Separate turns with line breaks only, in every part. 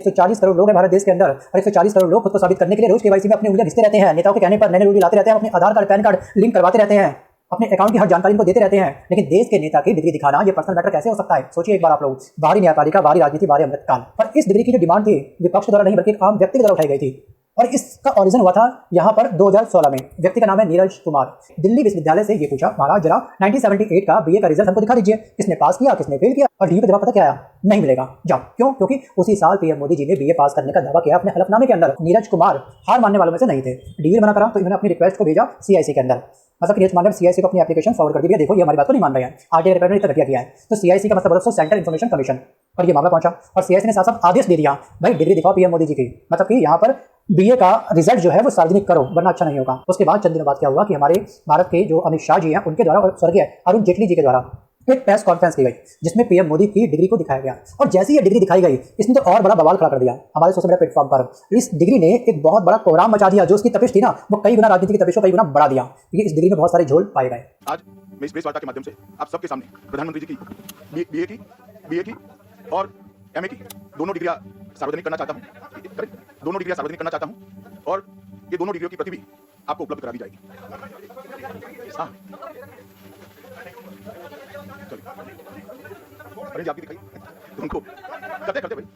140 करोड़ लोग हैं भारत देश के अंदर और 140 करोड़ लोग खुद को साबित करने के लिए रोज केवाईसी में अपनी उंगलियां घिसते रहते हैं। नेताओं के कहने पर नए रूल लाते रहते हैं, अपने आधार कार्ड पैन कार्ड लिंक करवाते रहते हैं, अपने अकाउंट की हर जानकारी इनको देते रहते हैं। लेकिन देश के नेता की डिग्री दिखाना ये पर्सनल मैटर कैसे हो सकता है? सोचिए एक बार आप लोग। बाहरी न्यायपालिका, बाहरी राजनीति, बाहरी अमृतकाल। पर इस डिग्री की जो डिमांड थी विपक्ष द्वारा नहीं बल्कि एक आम व्यक्ति द्वारा उठाई गई थी और इसका ओरिजिन हुआ था यहाँ पर 2016 में। व्यक्ति का नाम है नीरज कुमार। दिल्ली विश्वविद्यालय से ये पूछा, महाराज जरा 1978 का बीए का रिजल्ट हमको दिखा दीजिए, किसने पास किया किसने फेल किया। और डीयू का जवाब पता क्या आया? नहीं मिलेगा, जाओ। क्यों? क्योंकि उसी साल पीएम मोदी जी ने बीए पास करने का दावा किया अपने हलफनामे के अंदर। नीरज कुमार हार मानने वालों में से नहीं थे। डीयू मना करा तो इन्होंने अपनी रिक्वेस्ट को भेजा सीआईसी के अंदर। मतलब नीरज कुमार ने सीआईसी को अपनी एप्लीकेशन फॉरवर्ड कर दी, देखो ये हमारी बात को नहीं मान रहे हैं, आरटीआई रिपेयर ने इतना घटिया किया है। तो सीआईसी का मतलब बोलो सेंट्रल इन्फॉर्मेशन कमीशन पर ये मामला पहुंचा और सीआईसी ने साफ साफ आदेश दे दिया, भाई डिग्री दिखाओ पीएम मोदी जी की। मतलब कि यहाँ पर बीए का रिजल्ट जो है वो सार्वजनिक करो वरना अच्छा नहीं होगा। उसके बाद चंद दिनों बाद क्या हुआ कि हमारे भारत के जो अमित शाह जी हैं उनके द्वारा और स्वर्गीय अरुण जेटली जी के द्वारा एक प्रेस कॉन्फ्रेंस की गई जिसमें पीएम मोदी की डिग्री को दिखाया गया। और जैसे ये डिग्री दिखाई गई इसने तो और बड़ा बवाल खड़ा कर दिया हमारे सोशल मीडिया प्लेटफॉर्म पर। इस डिग्री ने एक बहुत बड़ा कोहराम मचा दिया। जो उसकी तपिश थी ना वो कई गुना राजनीति की तपिश को कई गुना बढ़ा दिया, क्योंकि इस डिग्री में बहुत सारे झोल पाए गए।
आज मैं इस प्रेस वार्ता के माध्यम से आप सबके सामने प्रधानमंत्री जी की बीए की और एमए की दोनों डिग्रियां सार्वजनिक करना चाहता हूं। दोनों डिग्रियां सार्वजनिक करना चाहता हूं और ये दोनों डिग्रियों की प्रति भी आपको उपलब्ध करा दी जाएगी। हाँ, अरे आपकी दिखाई उनको करते भाई।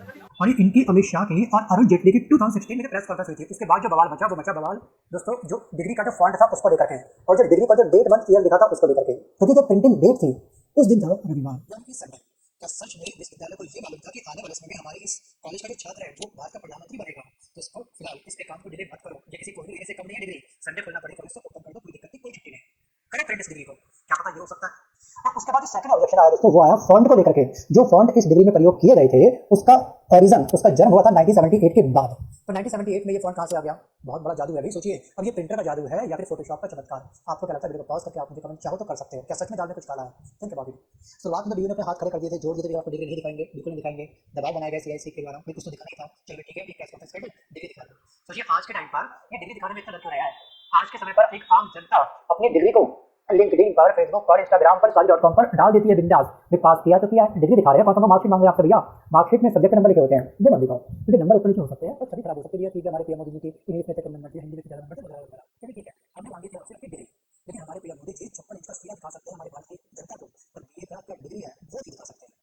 और ये इनकी अमित शाह की और अरुण जेटली की 2016 में प्रेस कॉन्फ्रेंस हुई थी। उसके बाद जो बवाल मचा वो मचा बवाल दोस्तों जो डिग्री का जो फॉन्ट था उसको लेकर के और जो डिग्री का जो डेट मंथ ईयर लिखा था उसको लेकर के। क्योंकि जो प्रिंटिंग डेट थी उस दिन था रविवार यानी कि संडे। क्या सच में विश्वविद्यालय को ये मालूम था कि आने वाले समय में हमारे इस कॉलेज का जो छात्र है वो भारत का प्रधानमंत्री बनेगा? तो इसको फिलहाल इसके काम को डिले मत करो, ये किसी कोई डिग्री से कम नहीं है। डिग्री संडे खोलना पड़ेगा, इसको ओपन कर दो, कोई दिक्कत नहीं, कोई छुट्टी नहीं। करें प्रिंट इस डिग्री को, क्या पता ये हो सकता है। और उसके बाद जो सेकंड ऑब्जेक्शन आया दोस्तों वो आया फॉन्ट को लेकर के। जो फॉन्ट इस डिग्री में प्रयोग किए गए थे उसका ओरिजिन उसका जन्म हुआ था 1978 के बाद। तो 1978 में ये फॉन्ट कहां से आ गया? बहुत बड़ा जादू है भाई, सोचिए। और ये प्रिंटर का जादू है या फिर फोटोशॉप का चमत्कार? आपको क्या लगता है? वीडियो को पॉज करके आप मुझे कमेंट चाहो तो कर सकते हो। क्या सच में डाल में कुछ काला है? Think about it. शुरुआत में डीयू ने अपने हाथ खड़े कर दिए थे, जोड़ दिए थे, आपको डिग्री नहीं दिखाएंगे, बिल्कुल नहीं दिखाएंगे। दबाव बनाया गया सीआईसी के द्वारा, कुछ तो दिखा नहीं था, चलो ठीक है एक प्रेस कॉन्फ्रेंस कर दो, डिग्री दिखा दो। सोचिए आज के टाइम पर ये डिग्री दिखाने में इतना लग क्यों रहा है? आज के समय पर एक आम जनता अपनी डिग्री को लिंक्डइन पर, फेसबुक पर, इंस्टाग्राम पर, सारी.com पर डाल देती है बिंदास। पास किया तो किया, डिग्री दिखा रहे हैं, कौन मार्कशीट मांग रहे हैं आपसे भैया? मार्कशीट में सब्जेक्ट नंबर लिखे होते हैं, वो मत दिखाओ क्योंकि नंबर ऊपर नीचे हो सकते हैं और सभी खराब हो सकते हैं। ठीक है, हमारे पीएम मोदी जी की इंग्लिश में सेकंड नंबर थी, हिंदी में ज्यादा नंबर थे, चलिए ठीक है, हमने मांगी थी आपसे अपनी डिग्री। लेकिन हमारे पीएम मोदी जी 56 इंच का सीधा दिखा सकते हैं हमारे भारत